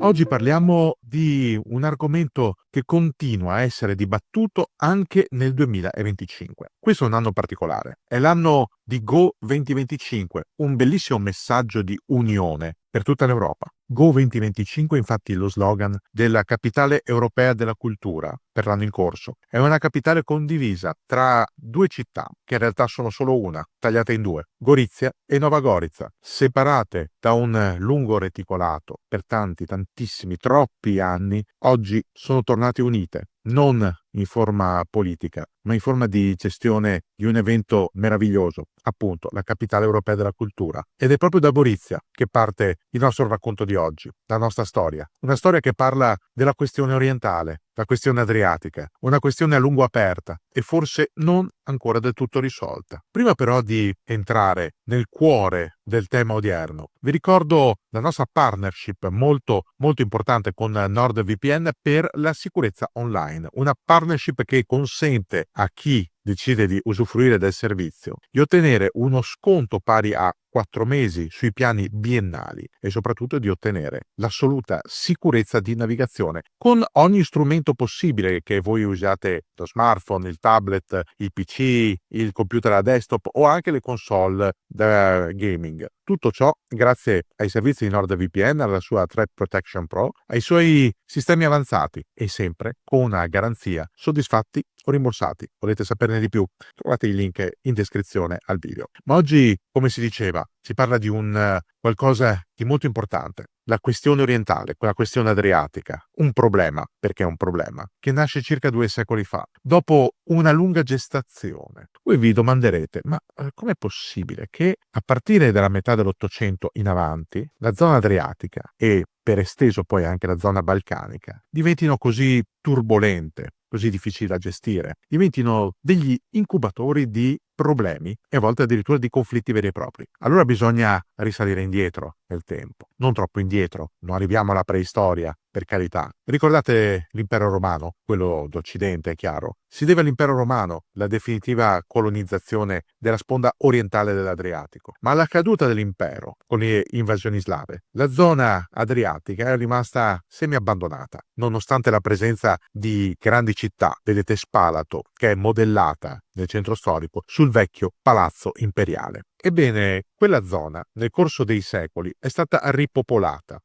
Oggi parliamo di un argomento che continua a essere dibattuto anche nel 2025. Questo è un anno particolare, è l'anno di Go 2025, un bellissimo messaggio di unione per tutta l'Europa. Go 2025 infatti è lo slogan della capitale europea della cultura per l'anno in corso. È una capitale condivisa tra due città, che in realtà sono solo una, tagliate in due, Gorizia e Nova Gorica, separate da un lungo reticolato per tantissimi, troppi anni, oggi sono tornate unite, non in forma politica, ma in forma di gestione di un evento meraviglioso, appunto la capitale europea della cultura. Ed è proprio da Gorizia che parte il nostro racconto di oggi, la nostra storia. Una storia che parla della questione orientale, la questione adriatica, una questione a lungo aperta e forse non ancora del tutto risolta. Prima però di entrare nel cuore del tema odierno, vi ricordo la nostra partnership molto importante con NordVPN per la sicurezza online, una partnership che consente a chi decide di usufruire del servizio di ottenere uno sconto pari a 4 mesi sui piani biennali e soprattutto di ottenere l'assoluta sicurezza di navigazione con ogni strumento possibile, che voi usiate lo smartphone, il tablet, il PC, il computer a desktop o anche le console da gaming. Tutto ciò grazie ai servizi di NordVPN, alla sua Threat Protection Pro, ai suoi sistemi avanzati e sempre con una garanzia soddisfatti o rimborsati. Volete saperne di più? Trovate il link in descrizione al video. Ma oggi, come si diceva, si parla di un qualcosa di molto importante. La questione orientale, quella questione adriatica, un problema, perché è un problema, che nasce circa 2 secoli fa, dopo una lunga gestazione. Voi vi domanderete, ma com'è possibile che a partire dalla metà dell'Ottocento in avanti, la zona adriatica e per esteso poi anche la zona balcanica, diventino così turbolente, così difficili da gestire, diventino degli incubatori di problemi e a volte addirittura di conflitti veri e propri. Allora bisogna risalire indietro nel tempo, non troppo indietro, non arriviamo alla preistoria, per carità. Ricordate l'impero romano, quello d'Occidente, è chiaro. Si deve all'impero romano la definitiva colonizzazione della sponda orientale dell'Adriatico. Ma alla caduta dell'impero, con le invasioni slave, la zona adriatica è rimasta semi-abbandonata, nonostante la presenza di grandi città, vedete Spalato, che è modellata nel centro storico sul vecchio palazzo imperiale. Ebbene, quella zona nel corso dei secoli è stata ripopolata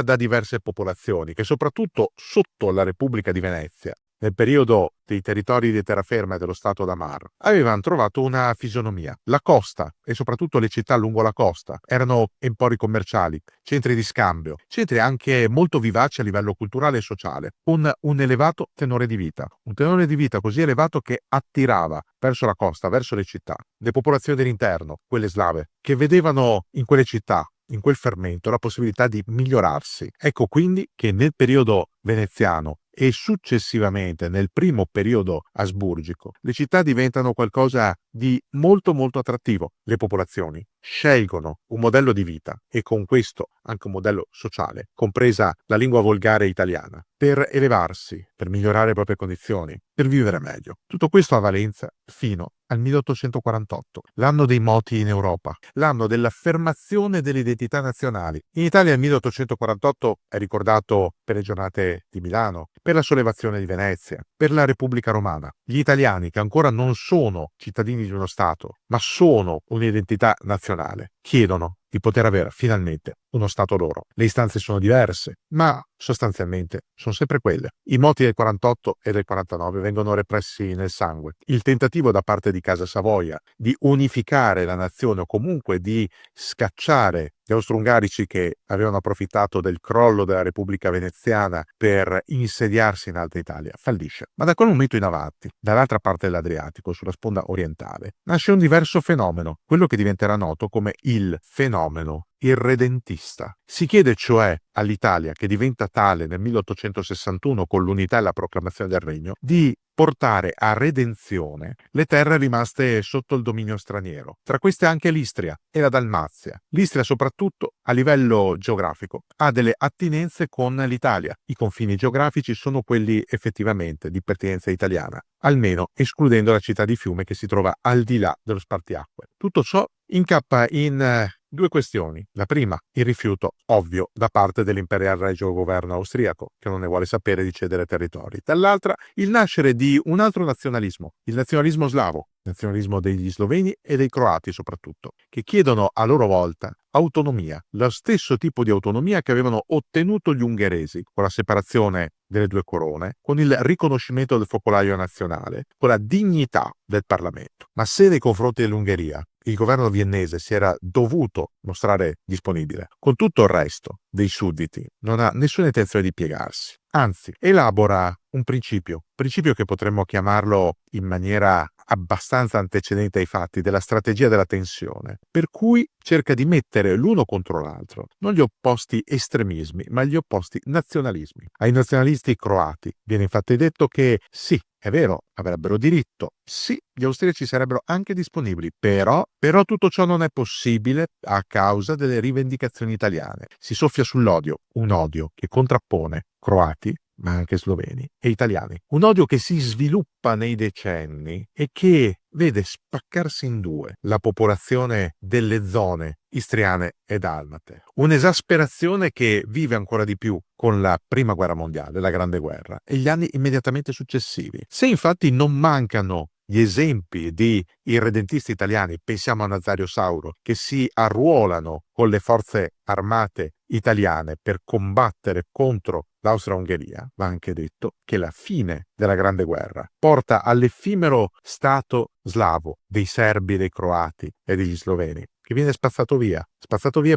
da diverse popolazioni che soprattutto sotto la Repubblica di Venezia, nel periodo dei territori di terraferma e dello Stato d'Amaro, avevano trovato una fisionomia. La costa e soprattutto le città lungo la costa erano empori commerciali, centri di scambio, centri anche molto vivaci a livello culturale e sociale, con un elevato tenore di vita. Un tenore di vita così elevato che attirava verso la costa, verso le città, le popolazioni dell'interno, quelle slave, che vedevano in quelle città, in quel fermento, la possibilità di migliorarsi. Ecco quindi che nel periodo veneziano e successivamente nel primo periodo asburgico, le città diventano qualcosa di molto attrattivo. Le popolazioni scelgono un modello di vita e con questo anche un modello sociale, compresa la lingua volgare italiana, per elevarsi, per migliorare le proprie condizioni, per vivere meglio. Tutto questo ha valenza fino al 1848, l'anno dei moti in Europa, l'anno dell'affermazione delle identità nazionali. In Italia il 1848 è ricordato per le giornate di Milano, per la sollevazione di Venezia, per la Repubblica Romana. Gli italiani, che ancora non sono cittadini di uno Stato, ma sono un'identità nazionale, chiedono di poter avere finalmente uno Stato loro. Le istanze sono diverse, ma sostanzialmente sono sempre quelle. I moti del 48 e del 49 vengono repressi nel sangue. Il tentativo da parte di Casa Savoia di unificare la nazione o comunque di scacciare gli austro-ungarici che avevano approfittato del crollo della Repubblica Veneziana per insediarsi in Alta Italia fallisce. Ma da quel momento in avanti, dall'altra parte dell'Adriatico, sulla sponda orientale, nasce un diverso fenomeno, quello che diventerà noto come il fenomeno irredentista. Si chiede cioè all'Italia, che diventa tale nel 1861 con l'unità e la proclamazione del Regno, di portare a redenzione le terre rimaste sotto il dominio straniero. Tra queste anche l'Istria e la Dalmazia. L'Istria soprattutto a livello geografico ha delle attinenze con l'Italia. I confini geografici sono quelli effettivamente di pertinenza italiana, almeno escludendo la città di Fiume che si trova al di là dello spartiacque. Tutto ciò incappa in Due questioni. La prima, il rifiuto ovvio da parte dell'Imperial Regio Governo austriaco, che non ne vuole sapere di cedere territori. Dall'altra, il nascere di un altro nazionalismo, il nazionalismo slavo, nazionalismo degli sloveni e dei croati soprattutto, che chiedono a loro volta autonomia, lo stesso tipo di autonomia che avevano ottenuto gli ungheresi con la separazione delle due corone, con il riconoscimento del focolaio nazionale, con la dignità del Parlamento. Ma se nei confronti dell'Ungheria il governo viennese si era dovuto mostrare disponibile, con tutto il resto dei sudditi non ha nessuna intenzione di piegarsi. Anzi, elabora un principio che potremmo chiamarlo in maniera abbastanza antecedente ai fatti della strategia della tensione, per cui cerca di mettere l'uno contro l'altro, non gli opposti estremismi, ma gli opposti nazionalismi. Ai nazionalisti croati viene infatti detto che sì, è vero, avrebbero diritto, sì, gli austriaci sarebbero anche disponibili, però tutto ciò non è possibile a causa delle rivendicazioni italiane. Si soffia sull'odio, un odio che contrappone croati, ma anche sloveni e italiani. Un odio che si sviluppa nei decenni e che vede spaccarsi in due la popolazione delle zone istriane e dalmate. Un'esasperazione che vive ancora di più con la Prima Guerra Mondiale, la Grande Guerra, e gli anni immediatamente successivi. Se infatti non mancano gli esempi di irredentisti italiani, pensiamo a Nazario Sauro, che si arruolano con le forze armate italiane per combattere contro l'Austria-Ungheria, va anche detto che la fine della Grande Guerra porta all'effimero stato slavo dei serbi, dei croati e degli sloveni, che viene spazzato via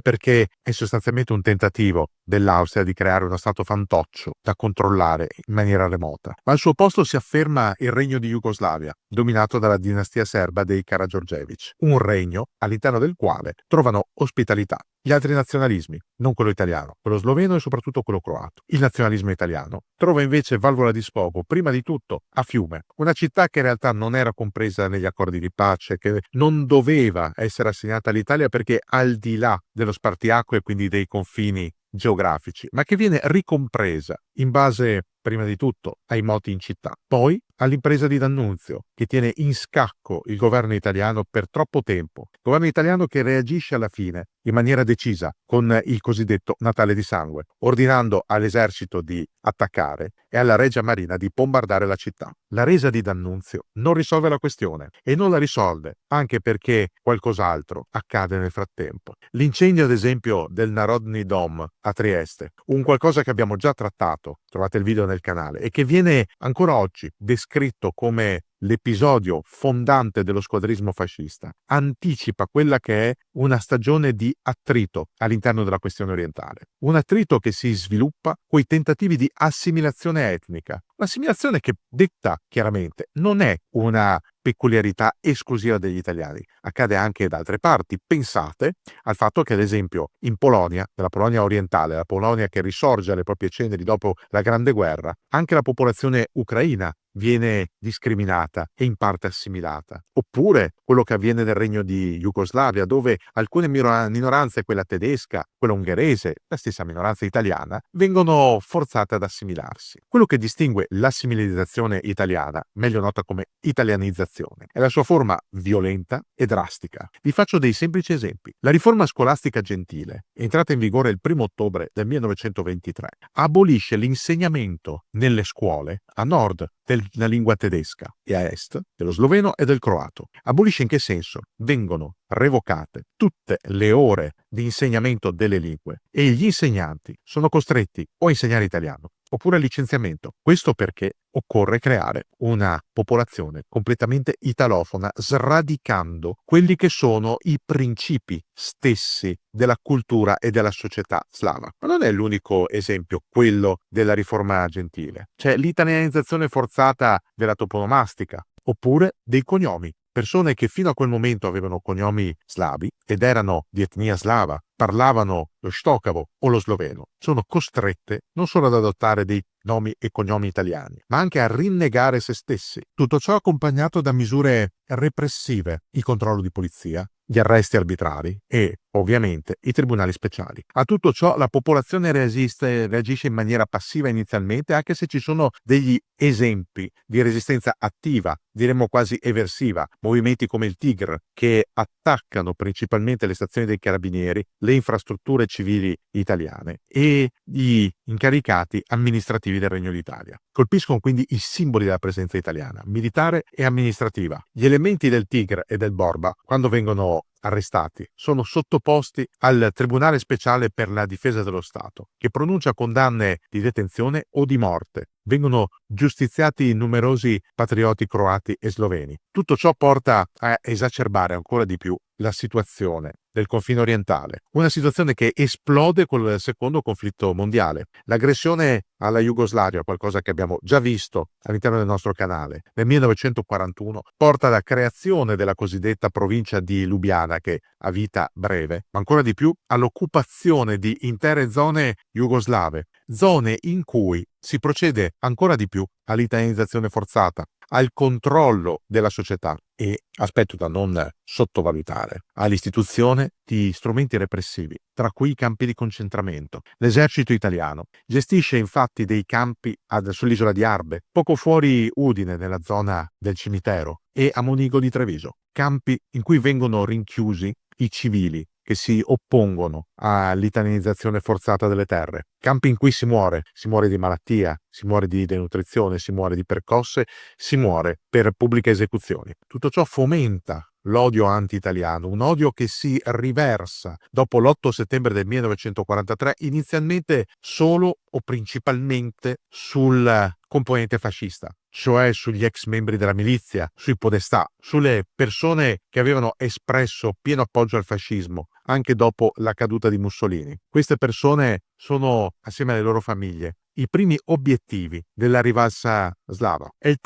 perché è sostanzialmente un tentativo dell'Austria di creare uno stato fantoccio da controllare in maniera remota. Ma al suo posto si afferma il regno di Jugoslavia, dominato dalla dinastia serba dei Karađorđević, un regno all'interno del quale trovano ospitalità gli altri nazionalismi, non quello italiano, quello sloveno e soprattutto quello croato. Il nazionalismo italiano trova invece valvola di sfogo, prima di tutto, a Fiume, una città che in realtà non era compresa negli accordi di pace, che non doveva essere assegnata all'Italia perché al di là dello spartiacque e quindi dei confini geografici, ma che viene ricompresa in base prima di tutto ai moti in città, poi all'impresa di D'Annunzio, che tiene in scacco il governo italiano per troppo tempo, il governo italiano che reagisce alla fine in maniera decisa con il cosiddetto Natale di sangue, ordinando all'esercito di attaccare e alla Regia Marina di bombardare la città. La resa di D'Annunzio non risolve la questione e non la risolve anche perché qualcos'altro accade nel frattempo. L'incendio, ad esempio, del Narodni Dom a Trieste, un qualcosa che abbiamo già trattato, trovate il video nel canale, e che viene ancora oggi descritto come l'episodio fondante dello squadrismo fascista, anticipa quella che è una stagione di attrito all'interno della questione orientale. Un attrito che si sviluppa coi tentativi di assimilazione etnica. Un'assimilazione che, detta chiaramente, non è una peculiarità esclusiva degli italiani, accade anche da altre parti. Pensate al fatto che, ad esempio, in Polonia, nella Polonia orientale, la Polonia che risorge alle proprie ceneri dopo la Grande Guerra, anche la popolazione ucraina viene discriminata e in parte assimilata. Oppure quello che avviene nel regno di Jugoslavia, dove alcune minoranze, quella tedesca, quella ungherese, la stessa minoranza italiana, vengono forzate ad assimilarsi. Quello che distingue l'assimilizzazione italiana, meglio nota come italianizzazione, è la sua forma violenta e drastica. Vi faccio dei semplici esempi. La riforma scolastica gentile, entrata in vigore il 1 ottobre del 1923, abolisce l'insegnamento nelle scuole a nord della lingua tedesca e a est dello sloveno e del croato. Abolisce in che senso? Vengono revocate tutte le ore di insegnamento delle lingue e gli insegnanti sono costretti o a insegnare italiano oppure licenziamento. Questo perché occorre creare una popolazione completamente italofona, sradicando quelli che sono i principi stessi della cultura e della società slava. Ma non è l'unico esempio quello della riforma gentile. C'è l'italianizzazione forzata della toponomastica, oppure dei cognomi. Persone che fino a quel momento avevano cognomi slavi ed erano di etnia slava, parlavano lo stocavo o lo sloveno, sono costrette non solo ad adottare dei nomi e cognomi italiani, ma anche a rinnegare se stessi. Tutto ciò accompagnato da misure repressive, il controllo di polizia, gli arresti arbitrari e, ovviamente, i tribunali speciali. A tutto ciò la popolazione reagisce in maniera passiva inizialmente, anche se ci sono degli esempi di resistenza attiva, diremmo quasi eversiva, movimenti come il Tigr che attaccano principalmente le stazioni dei carabinieri, le infrastrutture civili italiane e gli incaricati amministrativi del Regno d'Italia. Colpiscono quindi i simboli della presenza italiana, militare e amministrativa. Gli elementi del Tigr e del Borba, quando vengono arrestati, sono sottoposti al Tribunale Speciale per la Difesa dello Stato, che pronuncia condanne di detenzione o di morte. Vengono giustiziati numerosi patrioti croati e sloveni. Tutto ciò porta a esacerbare ancora di più la situazione del confine orientale, una situazione che esplode col secondo conflitto mondiale. L'aggressione alla Jugoslavia, qualcosa che abbiamo già visto all'interno del nostro canale, nel 1941 porta alla creazione della cosiddetta provincia di Lubiana, che ha vita breve, ma ancora di più all'occupazione di intere zone jugoslave, zone in cui si procede ancora di più all'italianizzazione forzata, al controllo della società e, aspetto da non sottovalutare, all'istituzione di strumenti repressivi, tra cui i campi di concentramento. L'esercito italiano gestisce infatti dei campi sull'isola di Arbe, poco fuori Udine, nella zona del cimitero, e a Monigo di Treviso, campi in cui vengono rinchiusi i civili che si oppongono all'italianizzazione forzata delle terre, campi in cui si muore di malattia, si muore di denutrizione, si muore di percosse, si muore per pubbliche esecuzioni. Tutto ciò fomenta l'odio anti-italiano, un odio che si riversa dopo l'8 settembre del 1943, inizialmente solo o principalmente sul componente fascista, cioè sugli ex membri della milizia, sui podestà, sulle persone che avevano espresso pieno appoggio al fascismo anche dopo la caduta di Mussolini. Queste persone sono, assieme alle loro famiglie, i primi obiettivi della rivalsa slava. È il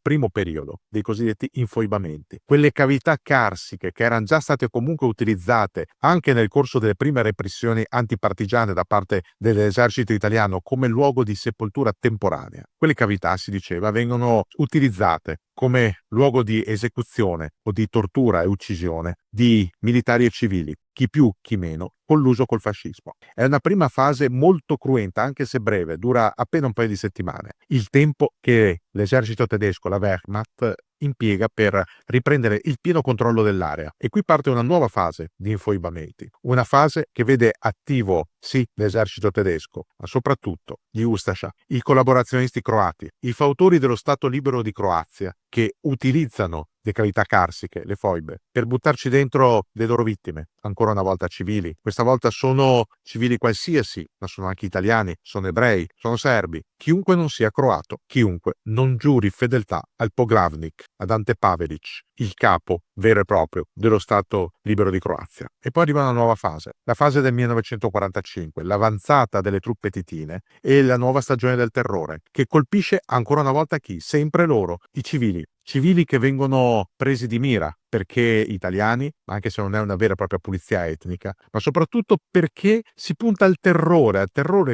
primo periodo dei cosiddetti infoibamenti. Quelle cavità carsiche che erano già state comunque utilizzate anche nel corso delle prime repressioni antipartigiane da parte dell'esercito italiano come luogo di sepoltura temporanea. Quelle cavità, si diceva, vengono utilizzate come luogo di esecuzione o di tortura e uccisione di militari e civili, chi più, chi meno, colluso col fascismo. È una prima fase molto cruenta, anche se breve, dura appena un paio di settimane. Il tempo che l'esercito tedesco, la Wehrmacht, impiega per riprendere il pieno controllo dell'area. E qui parte una nuova fase di infoibamenti, una fase che vede attivo sì l'esercito tedesco, ma soprattutto gli Ustascia, i collaborazionisti croati, i fautori dello Stato libero di Croazia, che utilizzano le cavità carsiche, le foibe, per buttarci dentro le loro vittime, ancora una volta civili. Questa volta sono civili qualsiasi, ma sono anche italiani, sono ebrei, sono serbi, chiunque non sia croato, chiunque non giuri fedeltà al Poglavnik, ad Ante Pavelic, il capo vero e proprio dello Stato libero di Croazia. E poi arriva una nuova fase, la fase del 1945, l'avanzata delle truppe titine e la nuova stagione del terrore, che colpisce ancora una volta chi? Sempre loro, i civili. Civili che vengono presi di mira perché italiani, anche se non è una vera e propria pulizia etnica, ma soprattutto perché si punta al terrore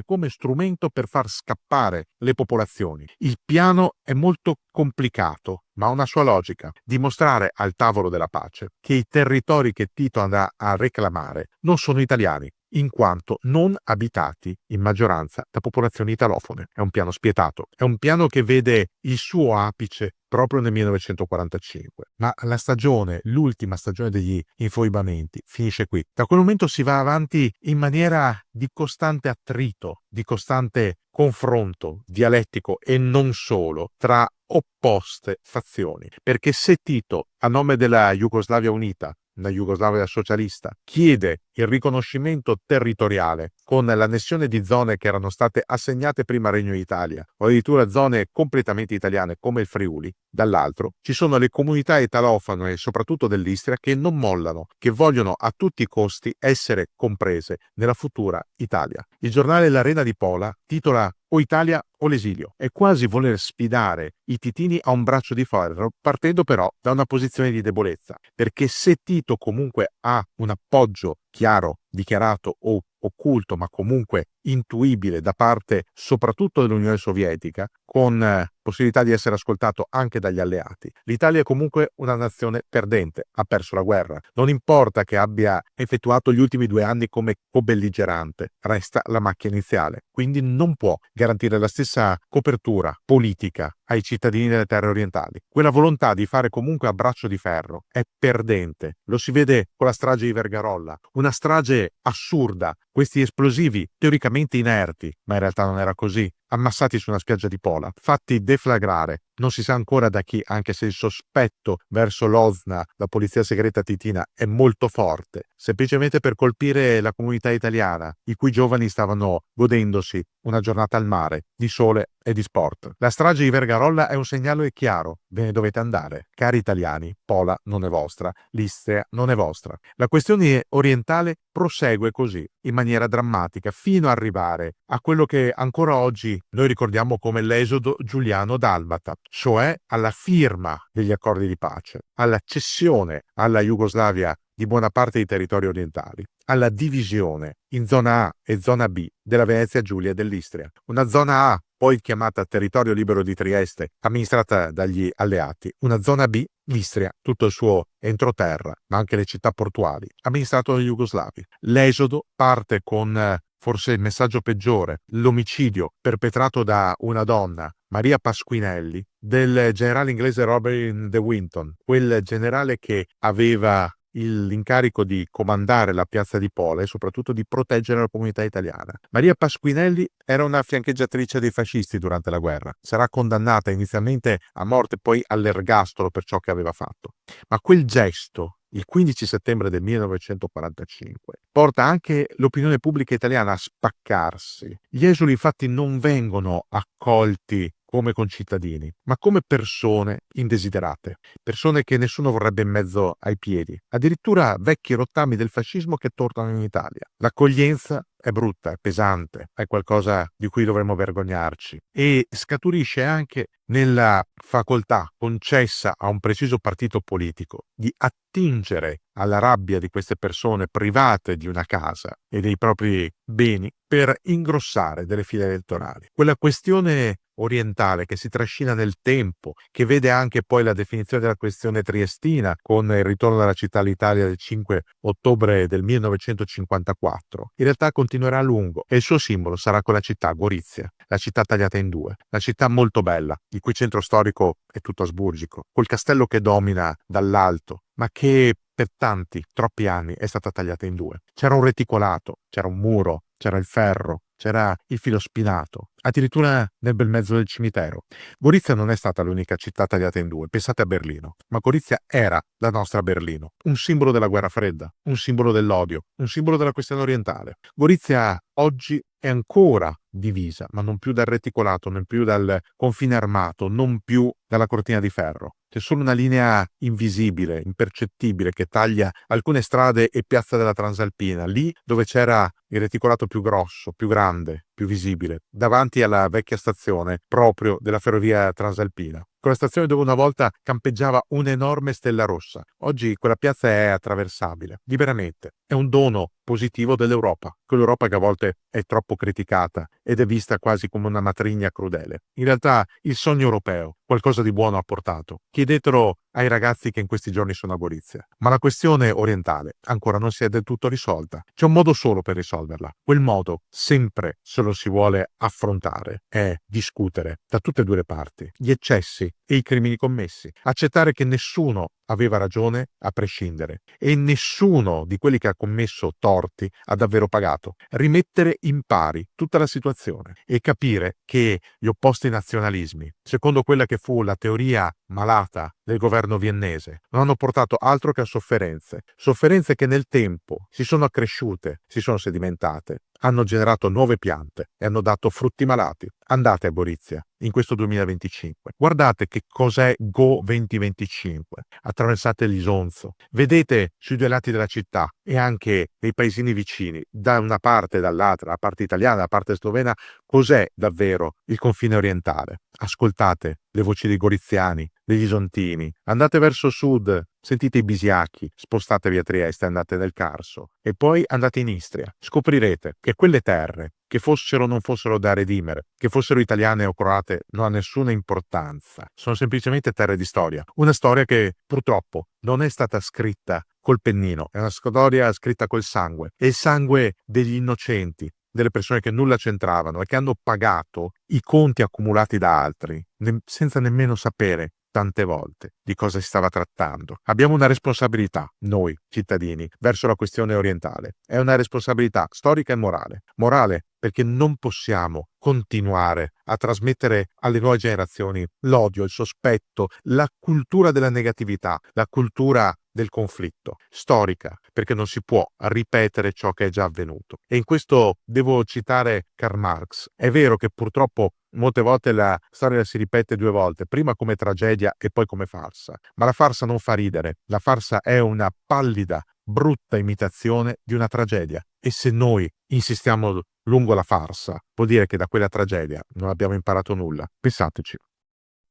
come strumento per far scappare le popolazioni. Il piano è molto complicato, ma ha una sua logica: dimostrare al tavolo della pace che i territori che Tito andrà a reclamare non sono italiani, in quanto non abitati in maggioranza da popolazioni italofone. È un piano spietato, è un piano che vede il suo apice proprio nel 1945. Ma la stagione, l'ultima stagione degli infoibamenti, finisce qui. Da quel momento si va avanti in maniera di costante attrito, di costante confronto dialettico e non solo tra opposte fazioni. Perché se Tito, a nome della Jugoslavia unita, una Jugoslavia socialista, chiede il riconoscimento territoriale con l'annessione di zone che erano state assegnate prima al Regno d'Italia o addirittura zone completamente italiane come il Friuli, dall'altro ci sono le comunità italofone e soprattutto dell'Istria che non mollano, che vogliono a tutti i costi essere comprese nella futura Italia. Il giornale L'Arena di Pola titola "O Italia o l'esilio". È quasi voler sfidare i titini a un braccio di ferro, partendo però da una posizione di debolezza, perché se Tito comunque ha un appoggio chiaro, dichiarato o occulto, ma comunque intuibile da parte soprattutto dell'Unione Sovietica, con possibilità di essere ascoltato anche dagli alleati. L'Italia è comunque una nazione perdente, ha perso la guerra. Non importa che abbia effettuato gli ultimi 2 anni come co-belligerante, resta la macchia iniziale, quindi non può garantire la stessa copertura politica ai cittadini delle terre orientali. Quella volontà di fare comunque a braccio di ferro è perdente. Lo si vede con la strage di Vergarolla, una strage assurda. Questi esplosivi teoricamente inerti, ma in realtà non era così, ammassati su una spiaggia di Pola, fatti deflagrare. Non si sa ancora da chi, anche se il sospetto verso l'OZNA, la polizia segreta titina, è molto forte, semplicemente per colpire la comunità italiana, i cui giovani stavano godendosi una giornata al mare, di sole e di sport. La strage di Vergarolla è un segnale chiaro: ve ne dovete andare. Cari italiani, Pola non è vostra, l'Istria non è vostra. La questione orientale prosegue così, in maniera drammatica, fino ad arrivare a quello che ancora oggi noi ricordiamo come l'esodo giuliano-dalmata, cioè alla firma degli accordi di pace, alla cessione alla Jugoslavia di buona parte dei territori orientali, alla divisione in zona A e zona B della Venezia Giulia e dell'Istria. Una zona A, poi chiamata Territorio Libero di Trieste, amministrata dagli alleati. Una zona B, l'Istria, tutto il suo entroterra, ma anche le città portuali, amministrato dagli jugoslavi. L'esodo parte con forse il messaggio peggiore, l'omicidio perpetrato da una donna, Maria Pasquinelli, del generale inglese Robert de Winton, quel generale che aveva l'incarico di comandare la piazza di Pola e soprattutto di proteggere la comunità italiana. Maria Pasquinelli era una fiancheggiatrice dei fascisti durante la guerra. Sarà condannata inizialmente a morte, poi all'ergastolo per ciò che aveva fatto. Ma quel gesto, il 15 settembre del 1945, porta anche l'opinione pubblica italiana a spaccarsi. Gli esuli infatti non vengono accolti come concittadini, ma come persone indesiderate, persone che nessuno vorrebbe in mezzo ai piedi, addirittura vecchi rottami del fascismo che tornano in Italia. L'accoglienza è brutta, è pesante, è qualcosa di cui dovremmo vergognarci e scaturisce anche nella facoltà concessa a un preciso partito politico di attingere alla rabbia di queste persone private di una casa e dei propri beni per ingrossare delle file elettorali. Quella questione orientale che si trascina nel tempo, che vede anche poi la definizione della questione triestina con il ritorno della città all'Italia del 5 ottobre del 1954, in realtà continuerà a lungo e il suo simbolo sarà quella città, Gorizia, la città tagliata in due, la città molto bella, il cui centro storico è tutto asburgico, col castello che domina dall'alto, ma che per tanti, troppi anni è stata tagliata in due. C'era un reticolato, c'era un muro, c'era il ferro, c'era il filo spinato, addirittura nel bel mezzo del cimitero. Gorizia non è stata l'unica città tagliata in due, pensate a Berlino, ma Gorizia era la nostra Berlino, un simbolo della guerra fredda, un simbolo dell'odio, un simbolo della questione orientale. Gorizia oggi è ancora divisa, ma non più dal reticolato, non più dal confine armato, non più dalla cortina di ferro. C'è solo una linea invisibile, impercettibile, che taglia alcune strade e piazza della Transalpina, lì dove c'era il reticolato più grosso, più grande, più visibile, davanti alla vecchia stazione proprio della ferrovia Transalpina. Quella stazione dove una volta campeggiava un'enorme stella rossa. Oggi quella piazza è attraversabile, liberamente. È un dono positivo dell'Europa, quell'Europa che a volte è troppo criticata ed è vista quasi come una matrigna crudele. In realtà il sogno europeo qualcosa di buono ha portato. Chiedetelo ai ragazzi che in questi giorni sono a Gorizia. Ma la questione orientale ancora non si è del tutto risolta. C'è un modo solo per risolverla. Quel modo, sempre se lo si vuole affrontare, è discutere da tutte e due le parti gli eccessi e i crimini commessi. Accettare che nessuno aveva ragione a prescindere e nessuno di quelli che ha commesso torti ha davvero pagato. Rimettere in pari tutta la situazione e capire che gli opposti nazionalismi, secondo quella che fu la teoria malata del governo viennese, non hanno portato altro che a sofferenze, sofferenze che nel tempo si sono accresciute, si sono sedimentate, hanno generato nuove piante e hanno dato frutti malati. Andate a Gorizia in questo 2025, guardate che cos'è Go 2025, attraversate l'Isonzo, vedete sui due lati della città e anche nei paesini vicini, da una parte e dall'altra, la parte italiana, la parte slovena, cos'è davvero il confine orientale. Ascoltate le voci dei goriziani, degli isontini, andate verso sud, Sentite i Bisiacchi, spostatevi a Trieste, andate nel Carso e poi andate in Istria. Scoprirete che quelle terre, che fossero o non fossero da redimere, che fossero italiane o croate, non ha nessuna importanza. Sono semplicemente terre di storia. Una storia che purtroppo non è stata scritta col pennino, è una storia scritta col sangue. È il sangue degli innocenti, delle persone che nulla c'entravano e che hanno pagato i conti accumulati da altri, senza nemmeno sapere tante volte di cosa si stava trattando. Abbiamo una responsabilità, noi cittadini, verso la questione orientale. È una responsabilità storica e morale. Morale perché non possiamo continuare a trasmettere alle nuove generazioni l'odio, il sospetto, la cultura della negatività, la cultura del conflitto. Storica, perché non si può ripetere ciò che è già avvenuto. E in questo devo citare Karl Marx. È vero che purtroppo molte volte la storia si ripete due volte, prima come tragedia e poi come farsa. Ma la farsa non fa ridere, la farsa è una pallida, brutta imitazione di una tragedia. E se noi insistiamo lungo la farsa, vuol dire che da quella tragedia non abbiamo imparato nulla. Pensateci.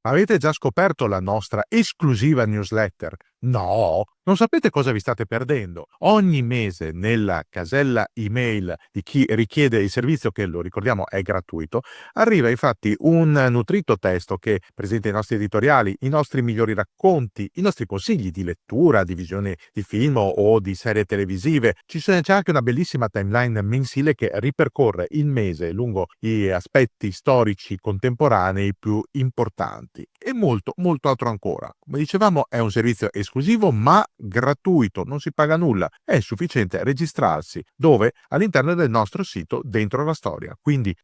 Avete già scoperto la nostra esclusiva newsletter? No? Non sapete cosa vi state perdendo? Ogni mese nella casella email di chi richiede il servizio, che lo ricordiamo è gratuito, arriva infatti un nutrito testo che presenta i nostri editoriali, i nostri migliori racconti, i nostri consigli di lettura, di visione di film o di serie televisive. C'è anche una bellissima timeline mensile che ripercorre il mese lungo gli aspetti storici contemporanei più importanti e molto molto altro ancora. Come dicevamo, è un servizio esclusivo ma gratuito, non si paga nulla, è sufficiente registrarsi dove? All'interno del nostro sito Dentro la Storia. Quindi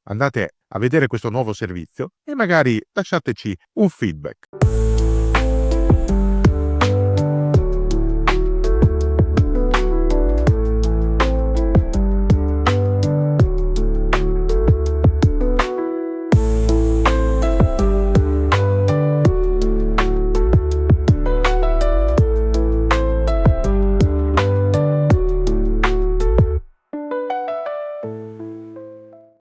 andate a vedere questo nuovo servizio e magari lasciateci un feedback.